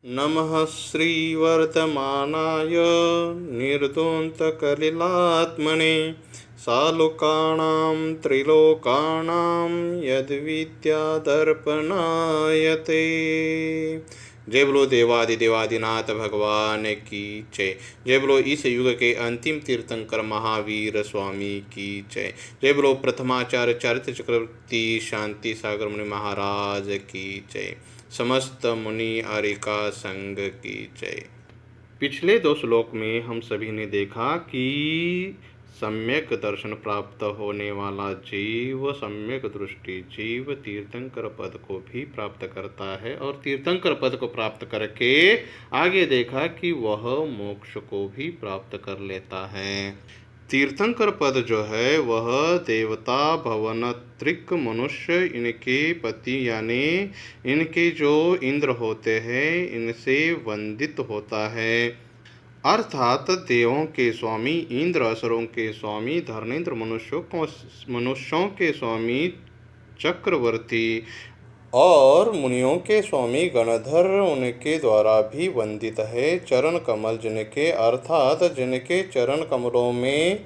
नमः श्रीवर्धमानाय निर्धून्तकलिलात्मने सालोकानां त्रिलोकानां यद्विद्यादर्पणाय ते। जय बोलो देवादिदेवादिनाथ भगवान की जय। जय बोलो इस युग के अंतिम तीर्थंकर महावीर स्वामी की जय। जय बोलो प्रथमाचार्य चरित्र चक्रवर्ती शांति सागर मुनि महाराज की जय। समस्त मुनि आर्यिका संघ की जय। पिछले 2 श्लोक में हम सभी ने देखा कि सम्यक दर्शन प्राप्त होने वाला जीव, सम्यक दृष्टि जीव तीर्थंकर पद को भी प्राप्त करता है और तीर्थंकर पद को प्राप्त करके आगे देखा कि वह मोक्ष को भी प्राप्त कर लेता है। तीर्थंकर पद जो है वह देवता, भवन, त्रिक, मनुष्य, इनके पति यानी इनके जो इंद्र होते हैं इनसे वंदित होता है। अर्थात देवों के स्वामी इंद्र, असुरों के स्वामी धर्मेंद्र, मनुष्यों के स्वामी चक्रवर्ती और मुनियों के स्वामी गणधर उनके द्वारा भी वंदित है। चरण कमल जिनके अर्थात जिनके चरण कमलों में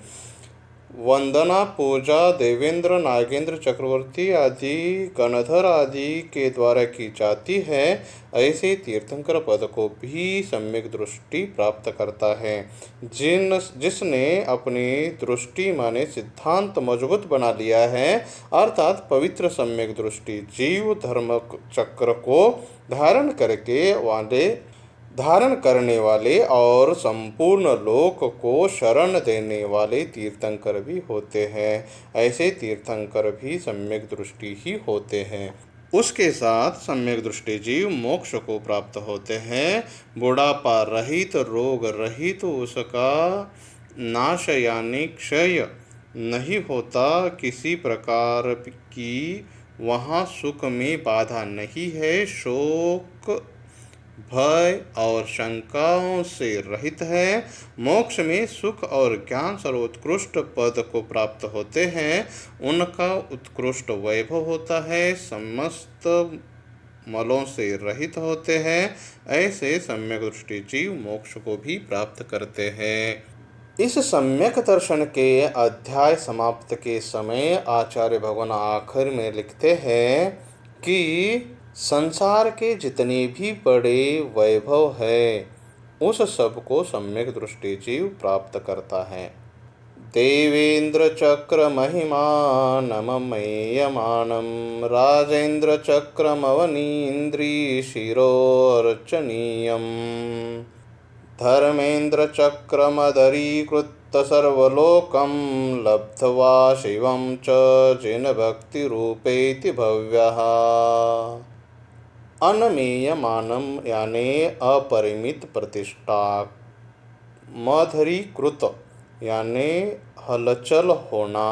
वंदना पूजा देवेंद्र, नागेंद्र, चक्रवर्ती आदि गणधर आदि के द्वारा की जाती है, ऐसे तीर्थंकर पद को भी सम्यक दृष्टि प्राप्त करता है। जिसने अपनी दृष्टि माने सिद्धांत मजबूत बना लिया है, अर्थात पवित्र सम्यक दृष्टि जीव धर्म चक्र को धारण करने वाले और संपूर्ण लोक को शरण देने वाले तीर्थंकर भी होते हैं। ऐसे तीर्थंकर भी सम्यक दृष्टि ही होते हैं। उसके साथ सम्यक दृष्टि जीव मोक्ष को प्राप्त होते हैं। बुढ़ापा रहित, रोग रहित, उसका नाश यानी क्षय नहीं होता, किसी प्रकार की वहाँ सुख में बाधा नहीं है, शोक भय और शंकाओं से रहित है। मोक्ष में सुख और ज्ञान सर्वोत्कृष्ट पद को प्राप्त होते हैं, उनका उत्कृष्ट वैभव होता है, समस्त मलों से रहित होते हैं। ऐसे सम्यक दृष्टि जीव मोक्ष को भी प्राप्त करते हैं। इस सम्यक दर्शन के अध्याय समाप्त के समय आचार्य भगवान आखिर में लिखते हैं कि संसार के जितने भी बड़े वैभव है उस सब को सम्यक दृष्टि जीव प्राप्त करता है। देवेंद्र चक्र महिमानममेयमानं राजेंद्र चक्रमवनीन्द्री शिरोर्चनीयम् धर्मेंद्र चक्रमदरीकृत्य सर्वलोकं लब्ध्वा शिवं च जिन भक्ति रूपेति भव्यः। अनमेयमानम यानी अपरिमित प्रतिष्ठा, मधुरीकृत यानी हलचल होना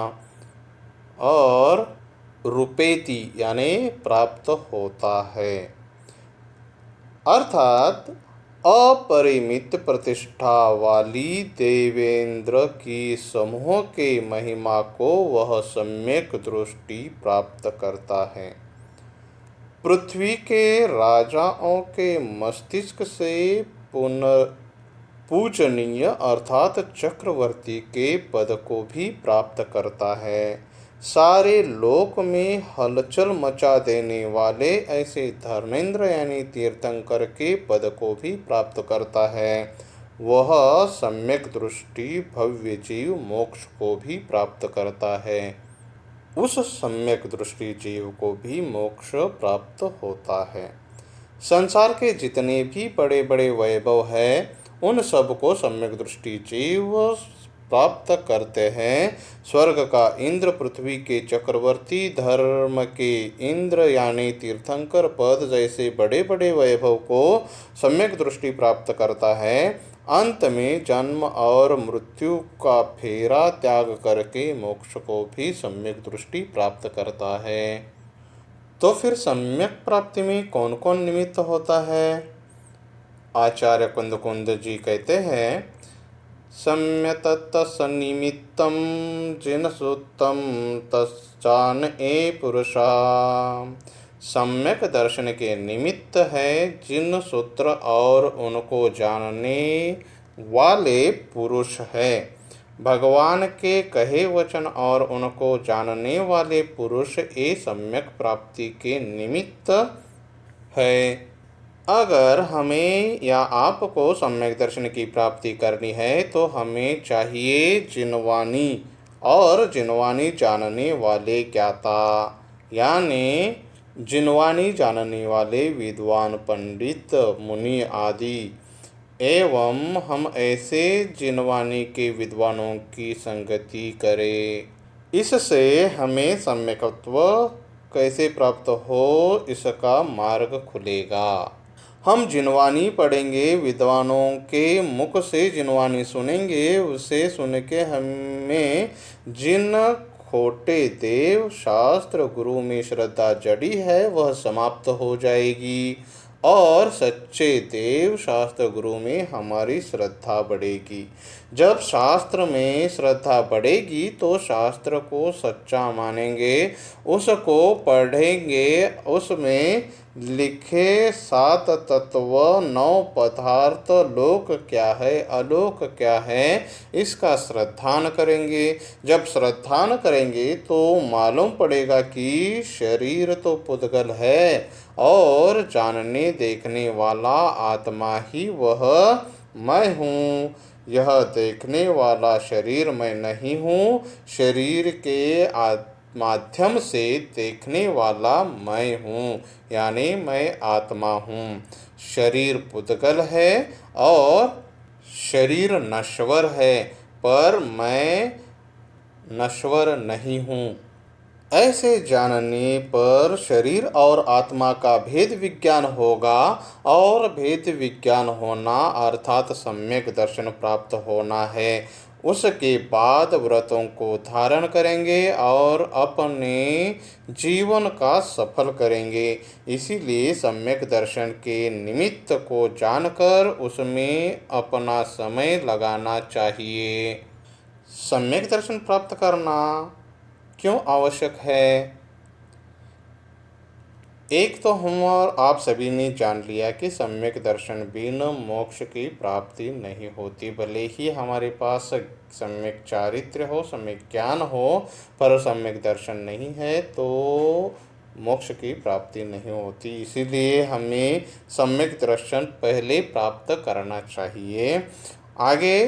और रूपेति यानी प्राप्त होता है। अर्थात अपरिमित प्रतिष्ठा वाली देवेंद्र की समूह के महिमा को वह सम्यक दृष्टि प्राप्त करता है। पृथ्वी के राजाओं के मस्तिष्क से पूजनीय अर्थात चक्रवर्ती के पद को भी प्राप्त करता है। सारे लोक में हलचल मचा देने वाले ऐसे धर्मेंद्र यानी तीर्थंकर के पद को भी प्राप्त करता है। वह सम्यक दृष्टि भव्य जीव मोक्ष को भी प्राप्त करता है। उस सम्यक दृष्टि जीव को भी मोक्ष प्राप्त होता है। संसार के जितने भी बड़े बड़े वैभव है उन सब को सम्यक दृष्टि जीव प्राप्त करते हैं। स्वर्ग का इंद्र, पृथ्वी के चक्रवर्ती, धर्म के इंद्र यानी तीर्थंकर पद जैसे बड़े बड़े वैभव को सम्यक दृष्टि प्राप्त करता है। अंत में जन्म और मृत्यु का फेरा त्याग करके मोक्ष को भी सम्यक दृष्टि प्राप्त करता है। तो फिर सम्यक प्राप्ति में कौन कौन निमित्त होता है? आचार्य कुंद जी कहते हैं, सम्यतत्सन्निमित्तं जिन सुत्तं तस्चान ए पुरुषा सम्यक दर्शन के निमित्त है जिन सूत्र और उनको जानने वाले पुरुष है। भगवान के कहे वचन और उनको जानने वाले पुरुष ये सम्यक प्राप्ति के निमित्त है। अगर हमें या आपको सम्यक दर्शन की प्राप्ति करनी है तो हमें चाहिए जिनवानी और जिनवानी जानने वाले ज्ञाता, यानी जिनवानी जानने वाले विद्वान पंडित मुनि आदि। एवं हम ऐसे जिनवानी के विद्वानों की संगति करें। इससे हमें सम्यकत्व कैसे प्राप्त हो इसका मार्ग खुलेगा। हम जिनवानी पढ़ेंगे, विद्वानों के मुख से जिनवानी सुनेंगे, उसे सुन के हमें जिन खोटे देव शास्त्र गुरु में श्रद्धा जड़ी है वह समाप्त हो जाएगी और सच्चे देव शास्त्र गुरु में हमारी श्रद्धा बढ़ेगी। जब शास्त्र में श्रद्धा बढ़ेगी तो शास्त्र को सच्चा मानेंगे, उसको पढ़ेंगे, उसमें लिखे 7 तत्व 9 पदार्थ लोक क्या है अलोक क्या है इसका श्रद्धान करेंगे। जब श्रद्धान करेंगे तो मालूम पड़ेगा कि शरीर तो पुद्गल है और जानने देखने वाला आत्मा ही वह मैं हूँ। यह देखने वाला शरीर मैं नहीं हूँ, शरीर के माध्यम से देखने वाला मैं हूँ, यानी मैं आत्मा हूँ। शरीर पुद्गल है और शरीर नश्वर है, पर मैं नश्वर नहीं हूँ। ऐसे जानने पर शरीर और आत्मा का भेद विज्ञान होगा और भेद विज्ञान होना अर्थात सम्यक दर्शन प्राप्त होना है। उसके बाद व्रतों को धारण करेंगे और अपने जीवन का सफल करेंगे। इसीलिए सम्यक दर्शन के निमित्त को जानकर उसमें अपना समय लगाना चाहिए। सम्यक दर्शन प्राप्त करना क्यों आवश्यक है? एक तो हम और आप सभी ने जान लिया कि सम्यक दर्शन बिना मोक्ष की प्राप्ति नहीं होती। भले ही हमारे पास सम्यक चारित्र्य हो, सम्यक ज्ञान हो, पर सम्यक दर्शन नहीं है तो मोक्ष की प्राप्ति नहीं होती। इसीलिए हमें सम्यक दर्शन पहले प्राप्त करना चाहिए। आगे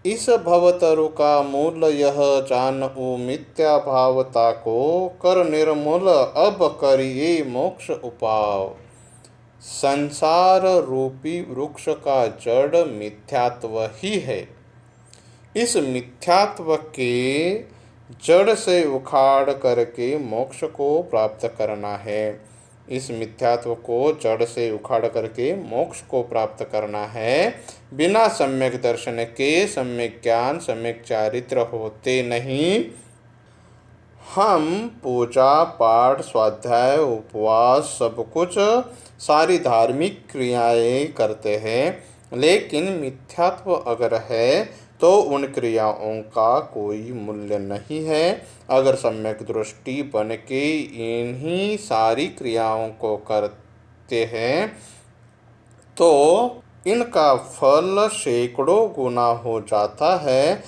इस भवतरु का मूल यह जानऊ मिथ्या भावता को कर निर्मूल अब करिए मोक्ष उपाव। संसार रूपी वृक्ष का जड़ मिथ्यात्व ही है। इस मिथ्यात्व के जड़ से उखाड़ करके मोक्ष को प्राप्त करना है। इस मिथ्यात्व को जड़ से उखाड़ करके मोक्ष को प्राप्त करना है। बिना सम्यक दर्शन के सम्यक ज्ञान सम्यक चारित्र होते नहीं। हम पूजा पाठ स्वाध्याय उपवास सब कुछ सारी धार्मिक क्रियाएं करते हैं, लेकिन मिथ्यात्व अगर है तो उन क्रियाओं का कोई मूल्य नहीं है। अगर सम्यक दृष्टि बन के इन्हीं सारी क्रियाओं को करते हैं तो इनका फल सैकड़ों गुना हो जाता है।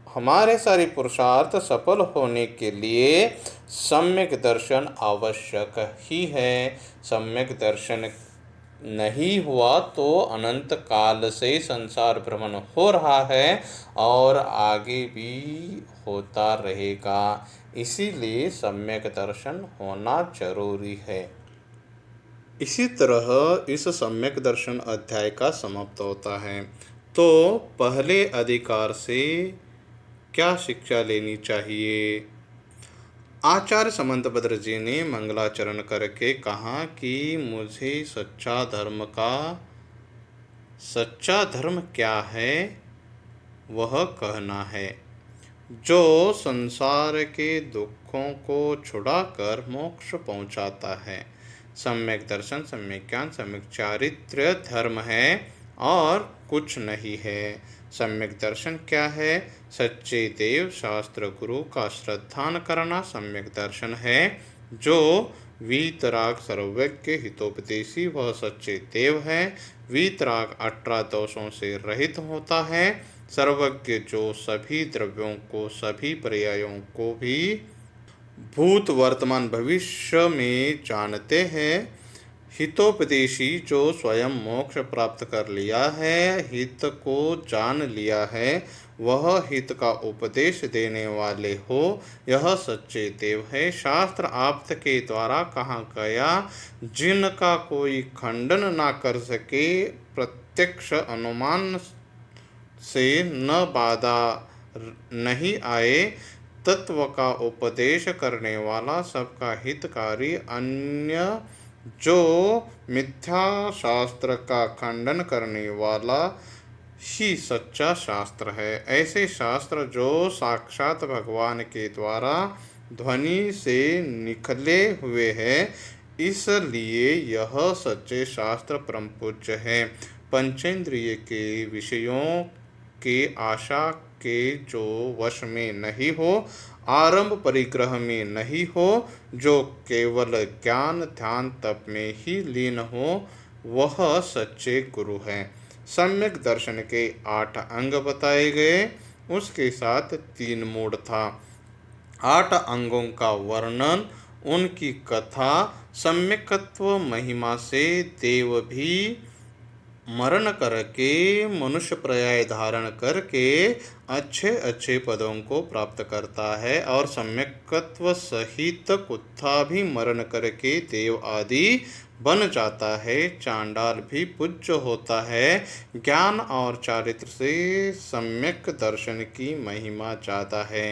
हमारे सारे पुरुषार्थ सफल होने के लिए सम्यक दर्शन आवश्यक ही है। सम्यक दर्शन नहीं हुआ तो अनंत काल से संसार भ्रमण हो रहा है और आगे भी होता रहेगा। इसीलिए सम्यक दर्शन होना जरूरी है। इसी तरह इस सम्यक दर्शन अध्याय का समाप्त होता है। तो पहले अधिकार से क्या शिक्षा लेनी चाहिए? आचार्य समंतभद्र जी ने मंगलाचरण करके कहा कि मुझे सच्चा धर्म क्या है वह कहना है, जो संसार के दुखों को छुड़ाकर मोक्ष पहुंचाता है। सम्यक दर्शन सम्यक ज्ञान सम्यक चारित्र्य धर्म है और कुछ नहीं है। सम्यक दर्शन क्या है? सच्चे देव शास्त्र गुरु का श्रद्धान करना सम्यक दर्शन है। जो वीतराग सर्वज्ञ हितोपदेशी वह सच्चे देव है। वीतराग 18 दोषों से रहित होता है। सर्वज्ञ जो सभी द्रव्यों को सभी पर्यायों को भी भूत वर्तमान भविष्य में जानते हैं। हितोपदेशी जो स्वयं मोक्ष प्राप्त कर लिया है, हित को जान लिया है, वह हित का उपदेश देने वाले हो, यह सच्चे देव है। शास्त्र आप्त के द्वारा कहा गया, जिनका कोई खंडन ना कर सके, प्रत्यक्ष अनुमान से न बाधा नहीं आए, तत्व का उपदेश करने वाला, सबका हितकारी, अन्य जो मिथ्या शास्त्र का खंडन करने वाला ही सच्चा शास्त्र है। ऐसे शास्त्र जो साक्षात भगवान के द्वारा ध्वनि से निकले हुए हैं, इसलिए यह सच्चे शास्त्र परम पूज्य है। पंचेंद्रिय के विषयों के आशा के जो वश में नहीं हो, आरंभ परिग्रह में नहीं हो, जो केवल ज्ञान ध्यान तप में ही लीन हो, वह सच्चे गुरु हैं। सम्यक दर्शन के 8 अंग बताए गए, उसके साथ 3 मोड था। 8 अंगों का वर्णन, उनकी कथा, सम्यकत्व महिमा से देव भी मरण करके मनुष्य पर्याय धारण करके अच्छे अच्छे पदों को प्राप्त करता है, और सम्यकत्व सहित कुत्ता भी मरण करके देव आदि बन जाता है। चांडाल भी पूज्य होता है। ज्ञान और चारित्र से सम्यक दर्शन की महिमा ज़्यादा है।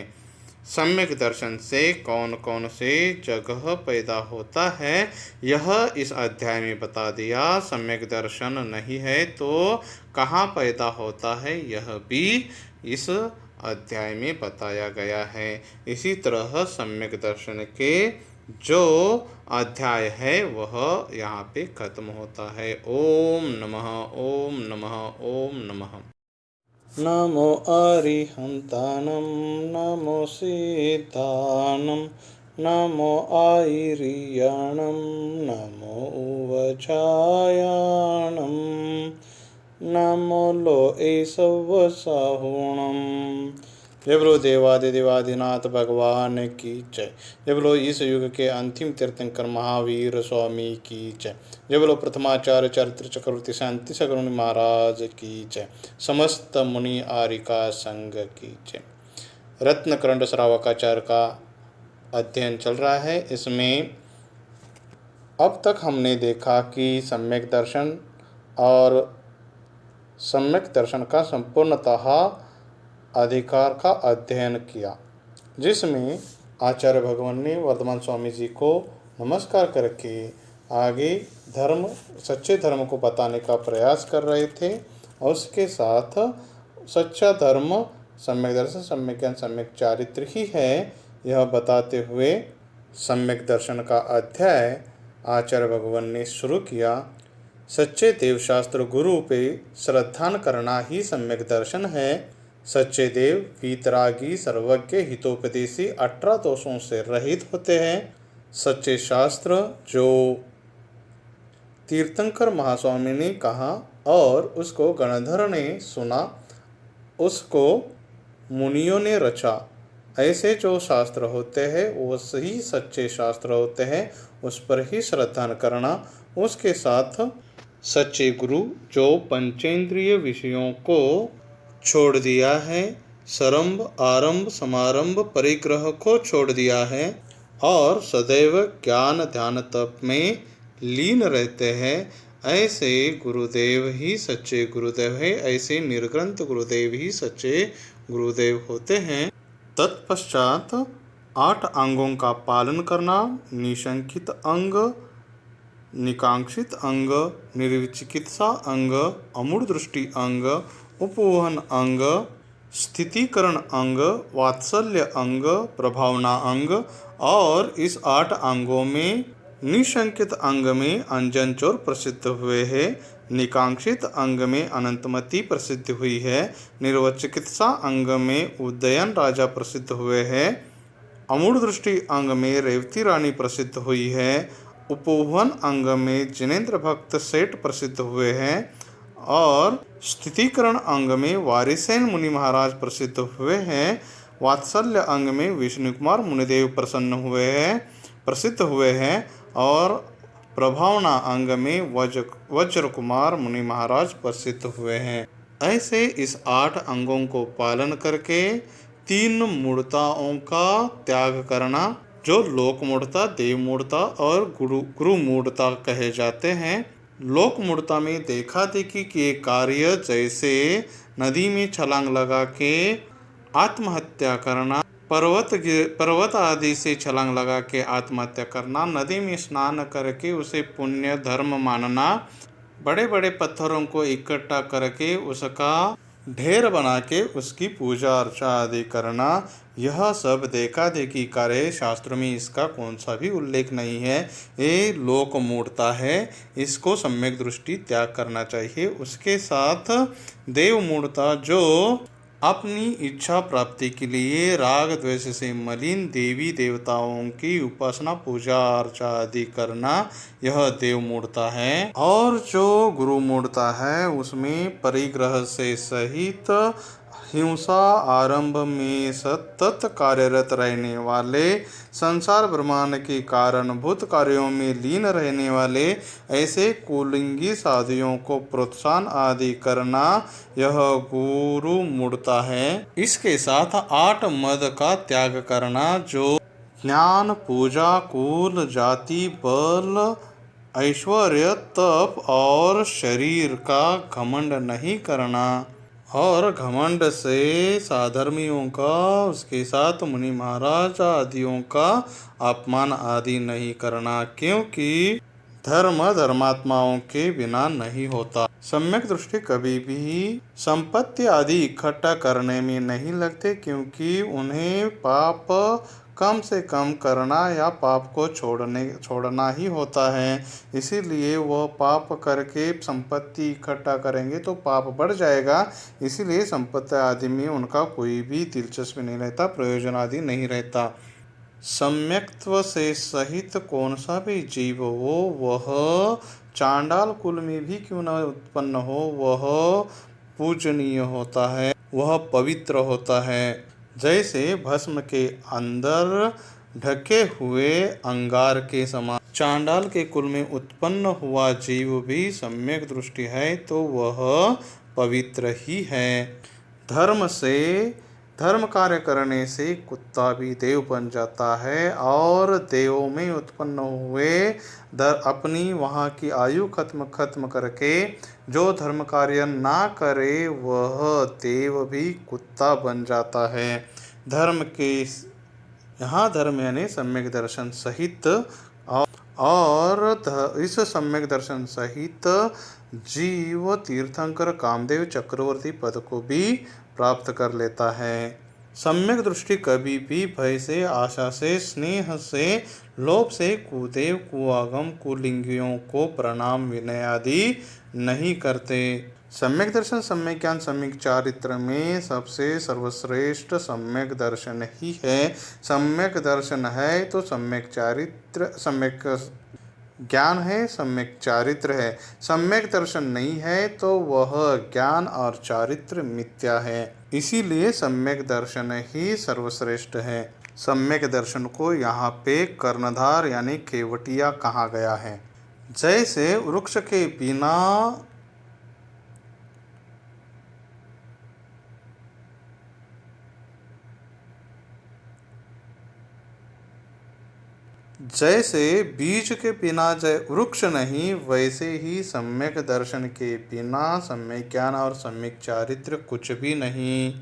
सम्यक दर्शन से कौन कौन से जगह पैदा होता है, यह इस अध्याय में बता दिया। सम्यक दर्शन नहीं है तो कहाँ पैदा होता है, यह भी इस अध्याय में बताया गया है। इसी तरह सम्यक दर्शन के जो अध्याय है वह यहाँ पे खत्म होता है। ओम नमः ओम नमः ओम नमः। नमो अरिहन्तानं नमो सिद्धानं नमो आयर्याणं नमो उवचायाणं नमो लोएसवसाहुणम्। जय बोलो देवादिदेवादिनाथ भगवान की जय। जय बोलो इस युग के अंतिम तीर्थंकर महावीर स्वामी की जय। जय बोलो प्रथमाचार्य चरित्र चक्रवर्ती शांति सगुण महाराज की जय। समस्त मुनि आरिका संघ की जय। रत्नकरंड श्रावकाचार्य का अध्ययन चल रहा है। इसमें अब तक हमने देखा कि सम्यक दर्शन और सम्यक दर्शन का संपूर्णतः अधिकार का अध्ययन किया, जिसमें आचार्य भगवान ने वर्धमान स्वामी जी को नमस्कार करके आगे धर्म, सच्चे धर्म को बताने का प्रयास कर रहे थे। और उसके साथ सच्चा धर्म सम्यक दर्शन, सम्यक ज्ञान, सम्यक चारित्र ही है, यह बताते हुए सम्यक दर्शन का अध्याय आचार्य भगवान ने शुरू किया। सच्चे देव शास्त्र गुरु पे श्रद्धान करना ही सम्यक दर्शन है। सच्चे देव वीतरागी सर्वज्ञ हितोपदेशी 18 दोषों से रहित होते हैं। सच्चे शास्त्र जो तीर्थंकर महास्वामी ने कहा और उसको गणधर ने सुना, उसको मुनियों ने रचा, ऐसे जो शास्त्र होते हैं वो सही सच्चे शास्त्र होते हैं, उस पर ही श्रद्धा करना। उसके साथ सच्चे गुरु जो पंचेंद्रिय विषयों को छोड़ दिया है, सरंभ आरंभ समारंभ परिग्रह को छोड़ दिया है और सदैव ज्ञान ध्यान तप में लीन रहते हैं, ऐसे गुरुदेव ही सच्चे गुरुदेव है। ऐसे निर्ग्रंथ गुरुदेव ही सच्चे गुरुदेव होते हैं। तत्पश्चात 8 अंगों का पालन करना, निशंकित अंग, निकांक्षित अंग, निर्विचिकित्सा अंग, अमूढ़ दृष्टि अंग, उपवहन अंग, स्थितीकरण अंग, वात्सल्य अंग, प्रभावना अंग, और इस 8 अंगों में निशंकित अंग में अंजन चोर प्रसिद्ध हुए हैं। निकांक्षित अंग में अनंतमती प्रसिद्ध हुई है। निर्वचिकित्सा अंग में उदयन राजा प्रसिद्ध हुए हैं। अमूढ़ दृष्टि अंग में रेवती रानी प्रसिद्ध हुई है। उपोहन अंग में जिनेन्द्र भक्त सेठ प्रसिद्ध हुए हैं और स्थितिकरण अंग में वारिसेन मुनि महाराज प्रसिद्ध हुए हैं। वात्सल्य अंग में विष्णु कुमार मुनिदेव प्रसिद्ध हुए हैं और प्रभावना अंग में वज्र कुमार मुनि महाराज प्रसिद्ध हुए हैं। ऐसे इस 8 अंगों को पालन करके 3 मूढ़ताओं का त्याग करना, जो लोक मूढ़ता, देव मूढ़ता और गुरु मूढ़ता कहे जाते हैं। लोक मूढ़ता में देखा देखी के कार्य, जैसे नदी में छलांग लगा के आत्महत्या करना, पर्वत आदि से छलांग लगा के आत्महत्या करना, नदी में स्नान करके उसे पुण्य धर्म मानना, बड़े बड़े पत्थरों को इकट्ठा करके उसका ढेर बना के उसकी पूजा अर्चा आदि करना, यह सब देखा देखी कार्य। शास्त्रों में इसका कौन सा भी उल्लेख नहीं है। ये लोक मूढ़ता है, इसको सम्यक दृष्टि त्याग करना चाहिए। उसके साथ देव मूढ़ता, जो अपनी इच्छा प्राप्ति के लिए राग द्वेष से मलिन देवी देवताओं की उपासना पूजा अर्चा आदि करना, यह देव मूढ़ता है। और जो गुरु मूढ़ता है उसमें परिग्रह से सहित हिंसा आरंभ में सतत कार्यरत रहने वाले, संसार ब्रह्मांड के कारणभूत कार्यों में लीन रहने वाले ऐसे कुलिंगी साधुओं को प्रोत्साहन आदि करना, यह गुरु मूढ़ता है। इसके साथ 8 मद का त्याग करना, जो ज्ञान, पूजा, कुल, जाति, बल, ऐश्वर्य, तप और शरीर का घमंड नहीं करना, और घमंड से साधर्मियों का, उसके साथ मुनि महाराज आदियों का अपमान आदि नहीं करना, क्योंकि धर्म धर्मात्माओं के बिना नहीं होता। सम्यक दृष्टि कभी भी संपत्ति आदि इकट्ठा करने में नहीं लगते, क्योंकि उन्हें पाप कम से कम करना या पाप को छोड़ना ही होता है। इसीलिए वह पाप करके संपत्ति इकट्ठा करेंगे तो पाप बढ़ जाएगा। इसीलिए संपत्ति आदि में उनका कोई भी दिलचस्पी नहीं रहता, प्रयोजन आदि नहीं रहता। सम्यक्त्व से सहित कौन सा भी जीव हो, वह चांडाल कुल में भी क्यों न उत्पन्न हो, वह पूजनीय होता है, वह पवित्र होता है। जैसे भस्म के अंदर ढके हुए अंगार के समान चांडाल के कुल में उत्पन्न हुआ जीव भी सम्यक दृष्टि है तो वह पवित्र ही है। धर्म कार्य करने से कुत्ता भी देव बन जाता है और देवों में उत्पन्न हुए अपनी वहाँ की आयु खत्म करके जो धर्म कार्य ना करे वह देव भी कुत्ता बन जाता है। यहाँ धर्म यानी सम्यक दर्शन सहित, और इस सम्यक दर्शन सहित जीव तीर्थंकर कामदेव चक्रवर्ती पद को भी प्राप्त कर लेता है। सम्यक दृष्टि कभी भी भय से, आशा से, स्नेह से, लोभ से कुदेव कुआगम कुलिंगियों को प्रणाम विनय आदि नहीं करते। सम्यक दर्शन, सम्यक ज्ञान, सम्यक चारित्र में सबसे सर्वश्रेष्ठ सम्यक दर्शन ही है। सम्यक दर्शन है तो सम्यक चारित्र, सम्यक ज्ञान है, सम्यक चारित्र है। सम्यक दर्शन नहीं है तो वह ज्ञान और चारित्र मिथ्या है। इसीलिए सम्यक दर्शन ही सर्वश्रेष्ठ है। सम्यक दर्शन को यहाँ पे कर्णधार यानी केवटिया कहा गया है। जैसे वृक्ष के बिना जैसे बीज के बिना वृक्ष नहीं, वैसे ही सम्यक दर्शन के बिना सम्यक ज्ञान और सम्यक चारित्र कुछ भी नहीं।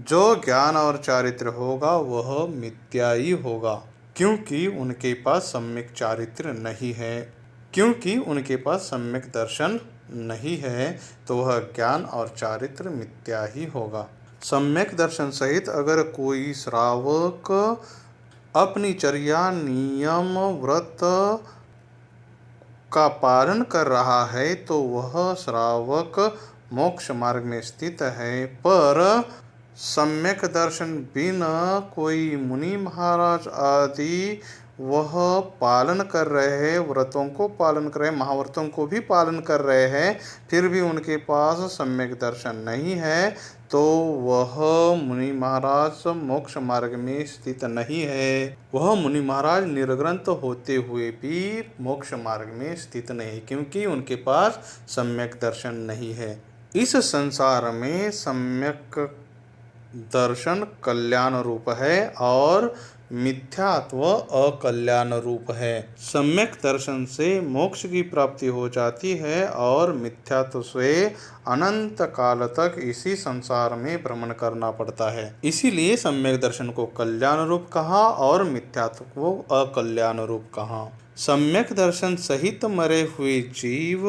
जो ज्ञान और चारित्र होगा वह मिथ्या ही होगा, क्योंकि उनके पास सम्यक चारित्र नहीं है। क्योंकि उनके पास सम्यक दर्शन नहीं है तो वह ज्ञान और चारित्र मिथ्या ही होगा। सम्यक दर्शन सहित अगर कोई श्रावक अपनी चर्या, नियम, व्रत, का पालन कर रहा है तो वह श्रावक मोक्ष मार्ग में स्थित है। पर सम्यक दर्शन बिना कोई मुनि महाराज आदि वह पालन कर रहे हैं, व्रतों को पालन कर रहे हैं, महाव्रतों को भी पालन कर रहे हैं, फिर भी उनके पास सम्यक दर्शन नहीं है, तो वह मुनि महाराज मोक्ष मार्ग में स्थित नहीं है। वह मुनि महाराज निर्ग्रंथ होते हुए भी मोक्ष मार्ग में स्थित नहीं, क्योंकि उनके पास सम्यक दर्शन नहीं है। इस संसार में सम्यक दर्शन कल्याण रूप है और मिथ्यात्व अकल्याण रूप है। सम्यक दर्शन से मोक्ष की प्राप्ति हो जाती है और मिथ्यात्व से अनंत काल तक इसी संसार में भ्रमण करना पड़ता है। इसीलिए सम्यक दर्शन को कल्याण रूप कहा और मिथ्यात्व को अकल्याण रूप कहा। सम्यक दर्शन सहित मरे हुए जीव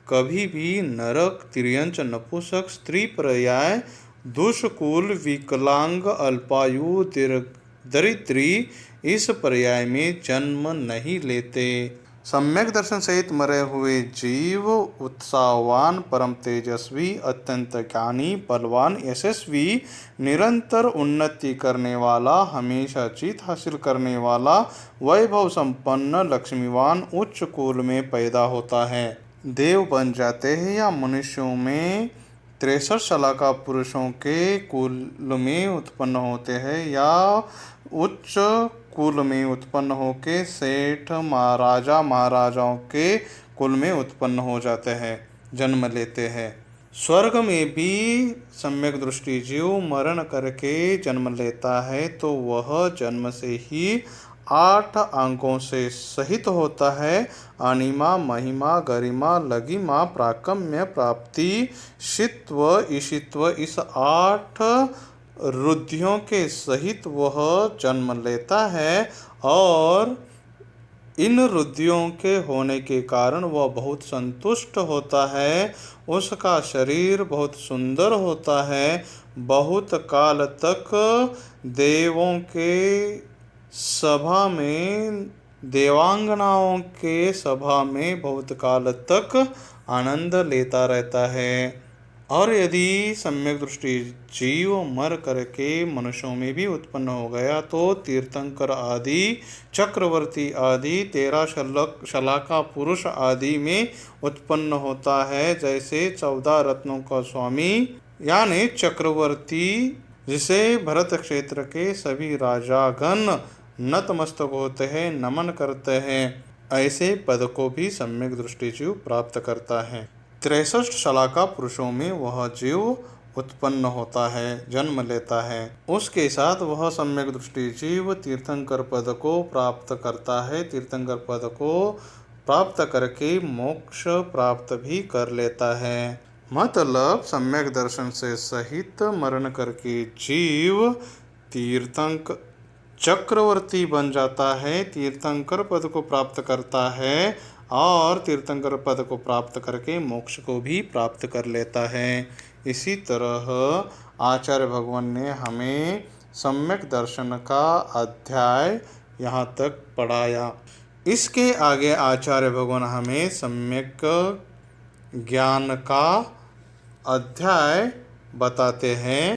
कभी भी नरक, तिर्यंच, नपुंसक, स्त्री पर्याय, दुष्कुल, विकलांग, अल्पायु, दरिद्री इस पर्याय में जन्म नहीं लेते। सम्यक दर्शन सहित मरे हुए जीव उत्साहवान, परम तेजस्वी, अत्यंत ज्ञानी, बलवान, यशस्वी, निरंतर उन्नति करने वाला, हमेशा जीत हासिल करने वाला, वैभव संपन्न, लक्ष्मीवान, उच्च कुल में पैदा होता है। देव बन जाते हैं या मनुष्यों में 63 शलाका पुरुषों के कुल में उत्पन्न होते हैं या उच्च कुल में उत्पन्न होके सेठ महाराजा महाराजाओं के कुल में उत्पन्न हो जाते हैं, जन्म लेते हैं। स्वर्ग में भी सम्यक दृष्टि जीव मरण करके जन्म लेता है तो वह जन्म से ही 8 अंगों से सहित होता है। अनिमा, महिमा, गरिमा, लघिमा, प्राकम्य, प्राप्ति, शित्व, ईशित्व इस 8 रुद्धियों के सहित वह जन्म लेता है और इन रुद्धियों के होने के कारण वह बहुत संतुष्ट होता है। उसका शरीर बहुत सुंदर होता है। बहुत काल तक देवों के सभा में, देवांगनाओं के सभा में बहुत काल तक आनंद लेता रहता है। और यदि सम्यक दृष्टि जीव मर करके मनुष्यों में भी उत्पन्न हो गया तो तीर्थंकर आदि, चक्रवर्ती आदि, 13 शलाका पुरुष आदि में उत्पन्न होता है। जैसे 14 रत्नों का स्वामी यानी चक्रवर्ती, जिसे भरत क्षेत्र के सभी राजागण नतमस्तक होते हैं, नमन करते हैं, ऐसे पद को भी सम्यक दृष्टि जीव प्राप्त करता है। 63 शलाका पुरुषों में वह जीव उत्पन्न होता है, जन्म लेता है। उसके साथ वह सम्यक दृष्टि जीव तीर्थंकर पद को प्राप्त करता है। तीर्थंकर पद को प्राप्त करके मोक्ष प्राप्त भी कर लेता है। मतलब सम्यक दर्शन से सहित मरण करके जीव तीर्थंक चक्रवर्ती बन जाता है, तीर्थंकर पद को प्राप्त करता है और तीर्थंकर पद को प्राप्त करके मोक्ष को भी प्राप्त कर लेता है। इसी तरह आचार्य भगवान ने हमें सम्यक दर्शन का अध्याय यहाँ तक पढ़ाया। इसके आगे आचार्य भगवान हमें सम्यक ज्ञान का अध्याय बताते हैं।